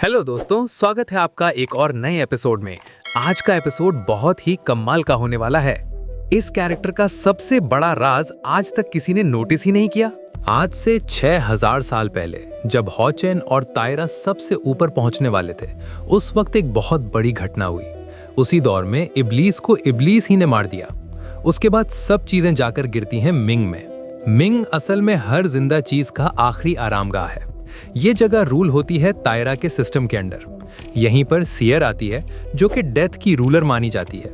Hello दोस्तों, स्वागत है आपका एक और नए एपिसोड में। आज का एपिसोड बहुत ही कमाल का होने वाला है। इस कैरेक्टर का सबसे बड़ा राज आज तक किसी ने नोटिस ही नहीं किया। आज से 6000 साल पहले जब हॉचेन और तायरा सबसे ऊपर पहुंचने वाले थे, उस वक्त एक बहुत बड़ी घटना हुई। उसी दौर में इब्लीस को इब्लीस ही ने मार दिया। उसके बाद सब चीजें जाकर गिरती हैं मिंग में। मिंग असल में हर जिंदा चीज का आखिरी आरामगाह है। ये जगह रूल होती है तायरा के सिस्टम के अंडर। यहीं पर सियर आती है, जो कि डेथ की रूलर मानी जाती है।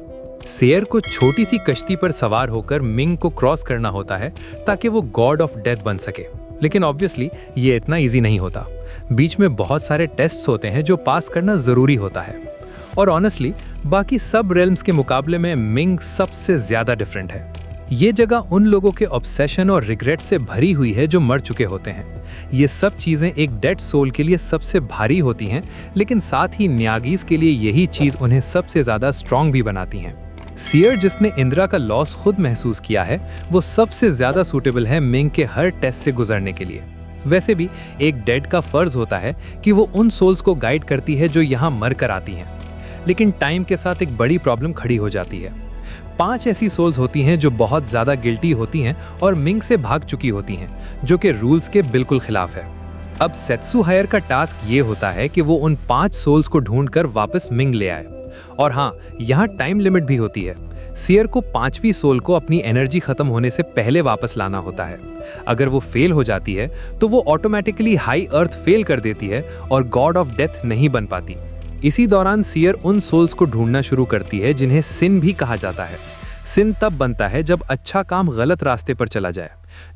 सियर को छोटी सी कश्ती पर सवार होकर मिंग को क्रॉस करना होता है ताकि वो गॉड ऑफ डेथ बन सके। लेकिन ऑब्वियसली ये इतना इजी नहीं होता। बीच में बहुत सारे टेस्ट्स होते हैं जो पास करना जरूरी होता है। और ऑनेस्टली बाकी सब रेल्म्स के मुकाबले में मिंग सबसे ज्यादा डिफरेंट है। ये जगह उन लोगों के ऑब्सेशन और रिग्रेट से भरी हुई है जो मर चुके होते हैं। ये सब चीजें एक डेड सोल के लिए सबसे भारी होती हैं, लेकिन साथ ही न्यागीज के लिए यही चीज उन्हें सबसे ज्यादा स्ट्रॉन्ग भी बनाती हैं। सियर, जिसने इंद्रा का लॉस खुद महसूस किया है, वो सबसे ज्यादा सूटेबल है मिंग के हर टेस्ट से गुजरने के लिए। वैसे भी एक डेड का फर्ज होता है कि वो उन सोल्स को गाइड करती है जो यहाँ मर कर आती हैं। लेकिन टाइम के साथ एक बड़ी प्रॉब्लम खड़ी हो जाती है। 5 ऐसी सोल्स होती हैं जो बहुत ज्यादा गिल्टी होती हैं और मिंग से भाग चुकी होती हैं, जो कि रूल्स के बिल्कुल खिलाफ है। अब सेत्सु हायर का टास्क ये होता है कि वो उन 5 सोल्स को ढूंढकर वापस मिंग ले आए। और हाँ, यहाँ टाइम लिमिट भी होती है। सियर को 5वीं सोल को अपनी एनर्जी खत्म होने से पहले वापस लाना होता है। अगर वो फेल हो जाती है तो वो ऑटोमेटिकली हाई अर्थ फेल कर देती है और गॉड ऑफ डेथ नहीं बन पाती। इसी दौरान सियर उन सोल्स को ढूंढना शुरू करती है जिन्हें सिन भी कहा जाता है। सिन तब बनता है जब अच्छा काम गलत रास्ते पर चला जाए।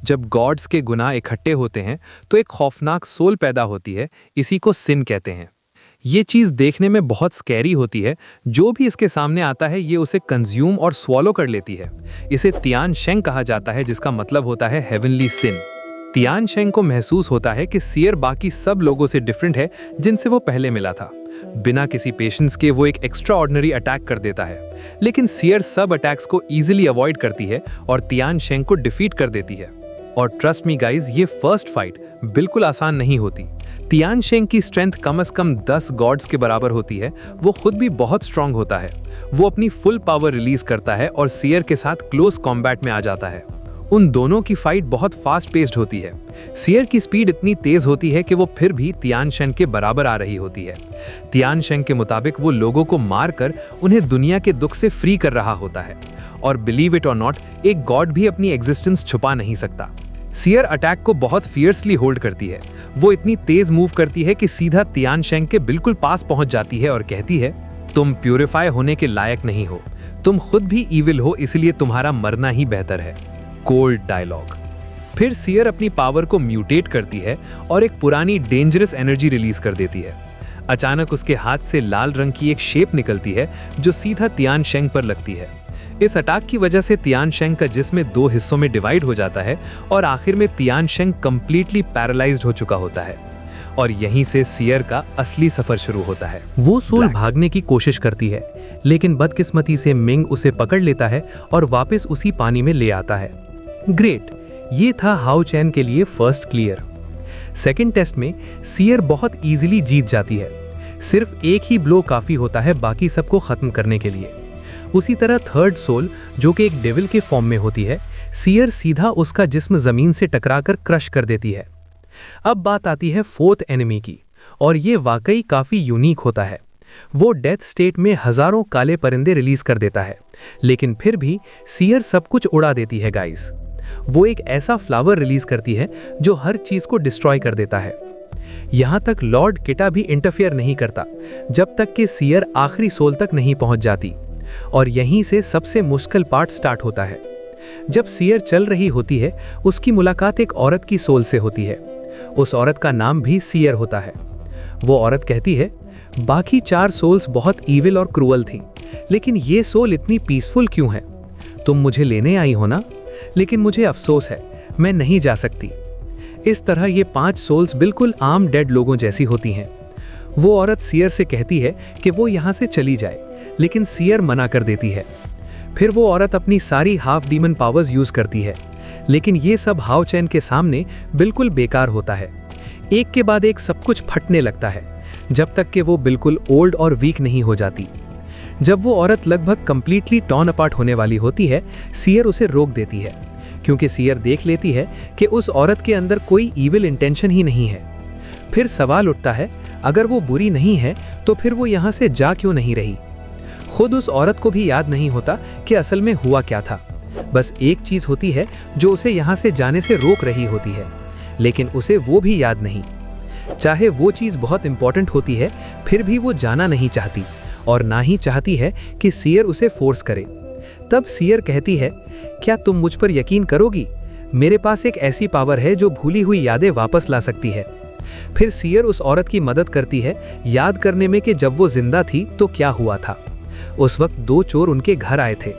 जब गॉड्स के गुनाह इकट्ठे होते हैं तो एक खौफनाक सोल पैदा होती है। इसी को सिन कहते हैं। ये चीज देखने में बहुत स्कैरी होती है। जो भी इसके सामने आता है ये उसे कंज्यूम और स्वॉलो कर लेती है। इसे तियान शेंग कहा जाता है, जिसका मतलब होता है हेवनली सिन। तियान शेंग को महसूस होता है कि सियर बाकी सब लोगों से डिफरेंट है जिनसे वो पहले मिला था। बिना किसी पेशेंस के वो एक एक्स्ट्रा ऑर्डिनरी अटैक कर देता है। लेकिन सियर सब अटैक्स को इजीली अवॉइड करती है और तियान शेंग को डिफीट कर देती है। और ट्रस्ट मी गाइज, ये फर्स्ट फाइट बिल्कुल आसान नहीं होती। तियान शेंग की स्ट्रेंथ कम से कम 10 गॉड्स के बराबर होती है। वो खुद भी बहुत स्ट्रांग होता है। वो अपनी फुल पावर रिलीज करता है और सियर के साथ क्लोज कॉम्बैट में आ जाता है। उन दोनों की फाइट बहुत फास्ट पेस्ड होती है। सियर की स्पीड इतनी तेज होती है कि वो फिर भी तियान शेंग के बराबर आ रही होती है। तियान शेंग के मुताबिक वो लोगों को मारकर उन्हें दुनिया के दुख से फ्री कर रहा होता है। और बिलीव इट और नॉट, एक गॉड भी अपनी एग्जिस्टेंस छुपा नहीं सकता। सियर अटैक को बहुत फियर्सली होल्ड करती है। वो इतनी तेज मूव करती है कि सीधा तियान शेंग के बिल्कुल पास पहुंच जाती है और कहती है, तुम प्यूरिफाई होने के लायक नहीं हो। तुम खुद भी ईविल हो, इसलिए तुम्हारा मरना ही बेहतर है। Cold dialogue. फिर सियर अपनी पावर को म्यूटेट करती है और एक पुरानी डेंजरस एनर्जी रिलीज कर देती है। अचानक उसके हाथ से लाल रंग की एक शेप निकलती है जो सीधा तियान शेंग पर लगती है। इस अटैक की वजह से तियान शेंग का जिस्म 2 हिस्सों में डिवाइड हो जाता है और आखिर में तियान शेंग कंप्लीटली पैरालाइज्ड हो चुका होता है। और यहीं से सियर का असली सफर शुरू होता है। वो सोल भागने की कोशिश करती है, लेकिन बदकिस्मती से मिंग उसे पकड़ लेता है और वापस उसी पानी में ले आता है। ग्रेट, ये था हाओ चैन के लिए फर्स्ट क्लियर। सेकंड टेस्ट में सियर बहुत इजीली जीत जाती है। सिर्फ एक ही ब्लो काफी होता है बाकी सबको खत्म करने के लिए। उसी तरह थर्ड सोल, जो कि एक डेविल के फॉर्म में होती है, सियर सीधा उसका जिस्म जमीन से टकराकर क्रश कर देती है। अब बात आती है फोर्थ एनिमी की, और ये वाकई काफी यूनिक होता है। वो डेथ स्टेट में हजारों काले परिंदे रिलीज कर देता है, लेकिन फिर भी सियर सब कुछ उड़ा देती है गाइस। वो एक ऐसा फ्लावर रिलीज करती है जो हर चीज को डिस्ट्रॉय कर देता है। यहां तक लॉर्ड किटा भी इंटरफियर नहीं करता जब तक कि सियर आखिरी सोल तक नहीं पहुंच जाती। और यहीं से सबसे मुश्किल पार्ट स्टार्ट होता है। जब सियर चल रही होती है, उसकी मुलाकात एक औरत की सोल से होती है। उस औरत का नाम भी सियर होता है। वो औरत कहती है, बाकी 4 सोल्स बहुत ईविल और क्रूअल थीं, लेकिन ये सोल इतनी पीसफुल क्यों है? तुम मुझे लेने आई हो ना? लेकिन मुझे अफसोस है, मैं नहीं जा सकती। इस तरह ये 5 सोल्स बिल्कुल आम डेड लोगों जैसी होती हैं। वो औरत सियर से कहती है कि वो यहाँ से चली जाए, लेकिन सियर मना कर देती है। फिर वो औरत अपनी सारी हाफ डीमन पावर्स यूज करती है, लेकिन ये सब हाओ चैन के सामने बिल्कुल बेकार होता है। एक के बाद एक सब कुछ फटने लगता है। जब तक कि वो बिल्कुल ओल्ड और वीक नहीं हो जाती। जब वो औरत लगभग कंप्लीटली टॉर्न अपार्ट होने वाली होती है, सियर उसे रोक देती है, क्योंकि सियर देख लेती है कि उस औरत के अंदर कोई ईविल इंटेंशन ही नहीं है। फिर सवाल उठता है, अगर वो बुरी नहीं है तो फिर वो यहाँ से जा क्यों नहीं रही? खुद उस औरत को भी याद नहीं होता कि असल में हुआ क्या था। बस एक चीज होती है जो उसे यहाँ से जाने से रोक रही होती है, लेकिन उसे वो भी याद नहीं। चाहे वो चीज बहुत इंपॉर्टेंट होती है, फिर भी वो जाना नहीं चाहती और ना ही चाहती है कि सियर उसे फोर्स करे। तब सियर कहती है, क्या तुम मुझ पर यकीन करोगी? मेरे पास एक ऐसी पावर है जो भूली हुई यादें वापस ला सकती है। फिर सियर उस औरत की मदद करती है याद करने में कि जब वो जिंदा थी तो क्या हुआ था। उस वक्त 2 चोर उनके घर आए थे।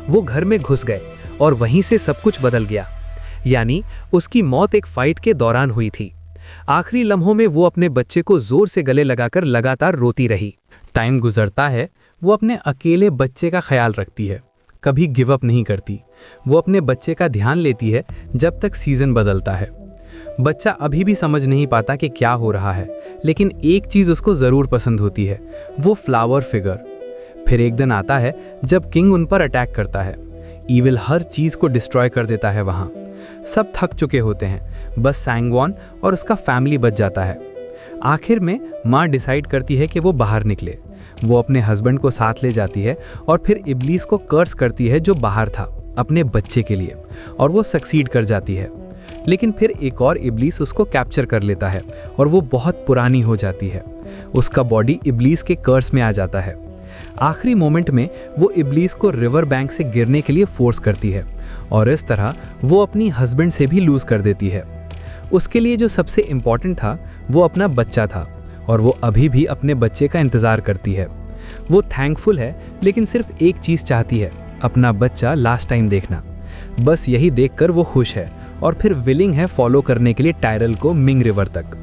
वो घर में घुस गए और वहीं से सब कुछ बदल गया। यानी उसकी मौत एक फाइट के दौरान हुई थी। आखिरी लम्हों में वो अपने बच्चे को जोर से गले लगाकर लगातार रोती रही। टाइम गुजरता है, वो अपने अकेले बच्चे का ख्याल रखती है, कभी गिव अप नहीं करती। वो अपने बच्चे का ध्यान लेती है जब तक सीजन बदलता है। बच्चा अभी भी समझ नहीं पाता कि क्या हो रहा है, लेकिन एक चीज़ उसको ज़रूर पसंद होती है, वो फ्लावर फिगर। फिर एक दिन आता है जब किंग उन पर अटैक करता है। ईविल हर चीज़ को डिस्ट्रॉय कर देता है। वहाँ सब थक चुके होते हैं, बस सैंगवॉन और उसका फैमिली बच जाता है। आखिर में माँ डिसाइड करती है कि वो बाहर निकले। वो अपने हस्बैंड को साथ ले जाती है और फिर इब्लीस को कर्स करती है जो बाहर था अपने बच्चे के लिए, और वो सक्सीड कर जाती है। लेकिन फिर एक और इब्लीस उसको कैप्चर कर लेता है और वो बहुत पुरानी हो जाती है। उसका बॉडी इब्लीस के कर्स में आ जाता है। आखिरी मोमेंट में वो इब्लीस को रिवर बैंक से गिरने के लिए फोर्स करती है और इस तरह वो अपनी हस्बैंड से भी लूज कर देती है। उसके लिए जो सबसे इम्पॉर्टेंट था वो अपना बच्चा था, और वो अभी भी अपने बच्चे का इंतज़ार करती है। वो थैंकफुल है, लेकिन सिर्फ एक चीज़ चाहती है, अपना बच्चा लास्ट टाइम देखना। बस यही देखकर वो खुश है और फिर विलिंग है फॉलो करने के लिए टायरल को मिंग रिवर तक।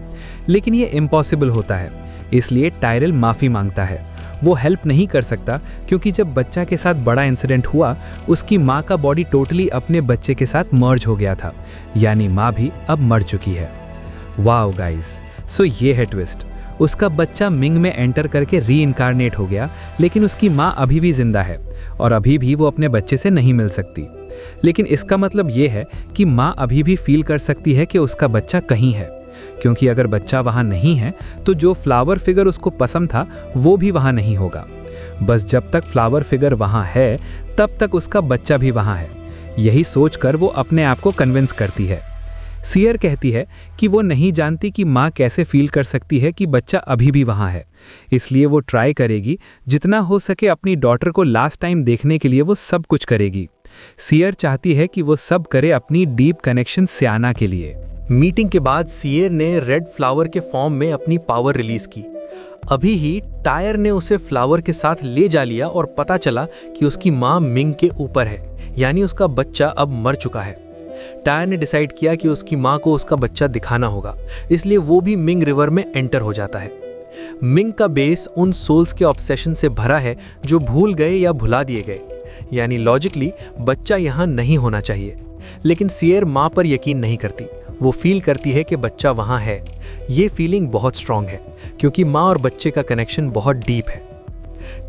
लेकिन ये इम्पॉसिबल होता है, इसलिए टायरल माफ़ी मांगता है। वो हेल्प नहीं कर सकता क्योंकि जब बच्चा के साथ बड़ा इंसिडेंट हुआ, उसकी माँ का बॉडी टोटली अपने बच्चे के साथ मर्ज हो गया था, यानी माँ भी अब मर चुकी है। वाओ गाइस, सो ये है ट्विस्ट। उसका बच्चा मिंग में एंटर करके रीइंकारनेट हो गया, लेकिन उसकी माँ अभी भी जिंदा है और अभी भी वो अपने बच्चे से नहीं मिल सकती। लेकिन इसका मतलब ये है कि माँ अभी भी फील कर सकती है कि उसका बच्चा कहीं है, क्योंकि अगर बच्चा वहाँ नहीं है तो जो फ्लावर फिगर उसको पसंद था वो भी वहाँ नहीं होगा। बस जब तक फ्लावर फिगर वहाँ है तब तक उसका बच्चा भी वहाँ है। यही सोचकर वो अपने आप को कन्विंस करती है। सियर कहती है कि वो नहीं जानती कि माँ कैसे फील कर सकती है कि बच्चा अभी भी वहाँ है, इसलिए वो ट्राई करेगी जितना हो सके अपनी डॉटर को लास्ट टाइम देखने के लिए वो सब कुछ करेगी। सियर चाहती है कि वो सब करे अपनी डीप कनेक्शन सियाना के लिए। मीटिंग के बाद सियर ने रेड फ्लावर के फॉर्म में अपनी पावर रिलीज की। अभी ही टायर ने उसे फ्लावर के साथ ले जा लिया और पता चला कि उसकी माँ मिंग के ऊपर है, यानी उसका बच्चा अब मर चुका है। टायर ने डिसाइड किया कि उसकी माँ को उसका बच्चा दिखाना होगा, इसलिए वो भी मिंग रिवर में एंटर हो जाता है। मिंग का बेस उन सोल्स के ऑब्सेशन से भरा है जो भूल गए या भुला दिए गए, यानी लॉजिकली बच्चा यहाँ नहीं होना चाहिए। लेकिन सियर माँ पर यकीन नहीं करती। वो फील करती है कि बच्चा वहाँ है। ये फीलिंग बहुत स्ट्रांग है क्योंकि माँ और बच्चे का कनेक्शन बहुत डीप है।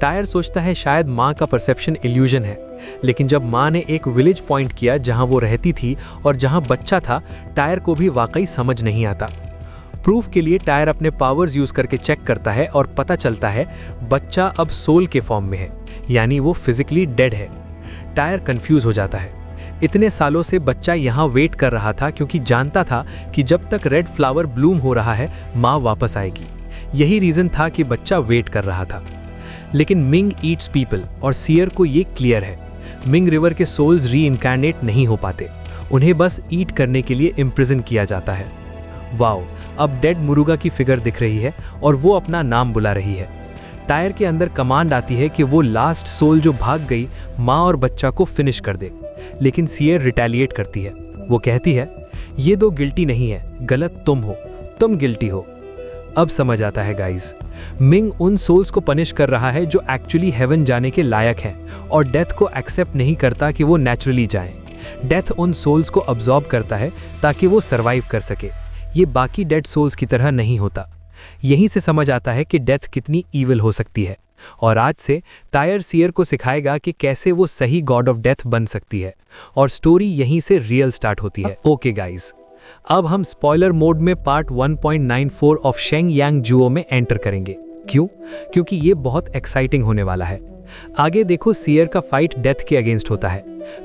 टायर सोचता है शायद माँ का परसेप्शन इल्यूजन है, लेकिन जब माँ ने एक विलेज पॉइंट किया जहाँ वो रहती थी और जहाँ बच्चा था, टायर को भी वाकई समझ नहीं आता। प्रूफ के लिए टायर अपने पावर्स यूज करके चेक करता है और पता चलता है बच्चा अब सोल के फॉर्म में है, यानी वो फिजिकली डेड है। टायर कंफ्यूज हो जाता है। इतने सालों से बच्चा यहाँ वेट कर रहा था क्योंकि जानता था कि जब तक रेड फ्लावर ब्लूम हो रहा है माँ वापस आएगी। यही रीजन था कि बच्चा वेट कर रहा था। लेकिन मिंग ईट्स पीपल और सियर को ये क्लियर है, मिंग रिवर के सोल्स रीइंकारनेट नहीं हो पाते, उन्हें बस ईट करने के लिए इम्प्रिजन किया जाता है। वाओ, अब डेड मुरुगा की फिगर दिख रही है और वो अपना नाम बुला रही है। टायर के अंदर कमांड आती है कि वो लास्ट सोल जो भाग गई माँ और बच्चा को फिनिश कर दे, लेकिन सियर रिटेलिएट करती है। वो कहती है ये दो गिल्टी नहीं है, गलत तुम हो, तुम गिल्टी हो। अब समझ आता है गाइस, मिंग उन सोल्स को पनिश कर रहा है जो एक्चुअली हेवन जाने के लायक हैं और डेथ को एक्सेप्ट नहीं करता कि वो नेचुरली जाएं। डेथ उन सोल्स को अब्जॉर्ब करता है ताकि वो सरवाइव कर सके। ये बाकी डेड सोल्स की तरह नहीं होता। यहीं से समझ आता है कि डेथ कितनी ईविल हो सकती है। और आज से टायर सियर को सिखाएगा कि कैसे वो सही गॉड ऑफ डेथ बन सकती है, और स्टोरी यहीं से रियल स्टार्ट होती है। ओके गाइस, अब हम स्पॉइलर मोड में पार्ट 1.94 ऑफ शेंग यांग जुओ में एंटर करेंगे। क्यों? क्योंकि ये बहुत एक्साइटिंग होने वाला है। आगे देखो, सियर का फाइट डेथ के अगेंस्ट होता है।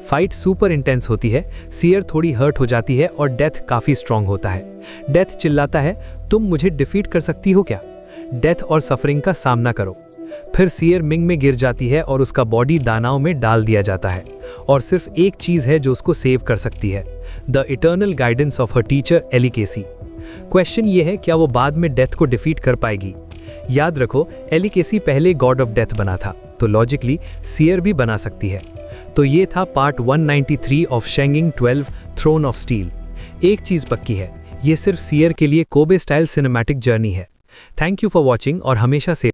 फाइट सुपर इंटेंस होती है, सियर थोड़ी हर्ट हो जाती है और डेथ काफी स्ट्रांग होता है। डेथ चिल्लाता है, तुम मुझे डिफीट कर सकती हो क्या? डेथ और सफरिंग का सामना करो। फिर सियर मिंग में गिर जाती है और उसका बॉडी दानाओं में डाल दिया जाता है, और सिर्फ एक चीज है जो उसको सेव कर सकती है, the eternal guidance of her teacher Ellie Casey. Question ये है, क्या वो बाद में डेथ को डिफीट कर पाएगी? याद रखो, एली केसी पहले गॉड ऑफ डेथ बना था, तो लॉजिकली सियर भी बना सकती है। तो ये था पार्ट 193 ऑफ शेंगिंग 12 थ्रोन ऑफ स्टील। एक चीज पक्की है, ये सिर्फ सियर के लिए कोबे स्टाइल सिनेमैटिक जर्नी है। थैंक यू फॉर वॉचिंग और हमेशा से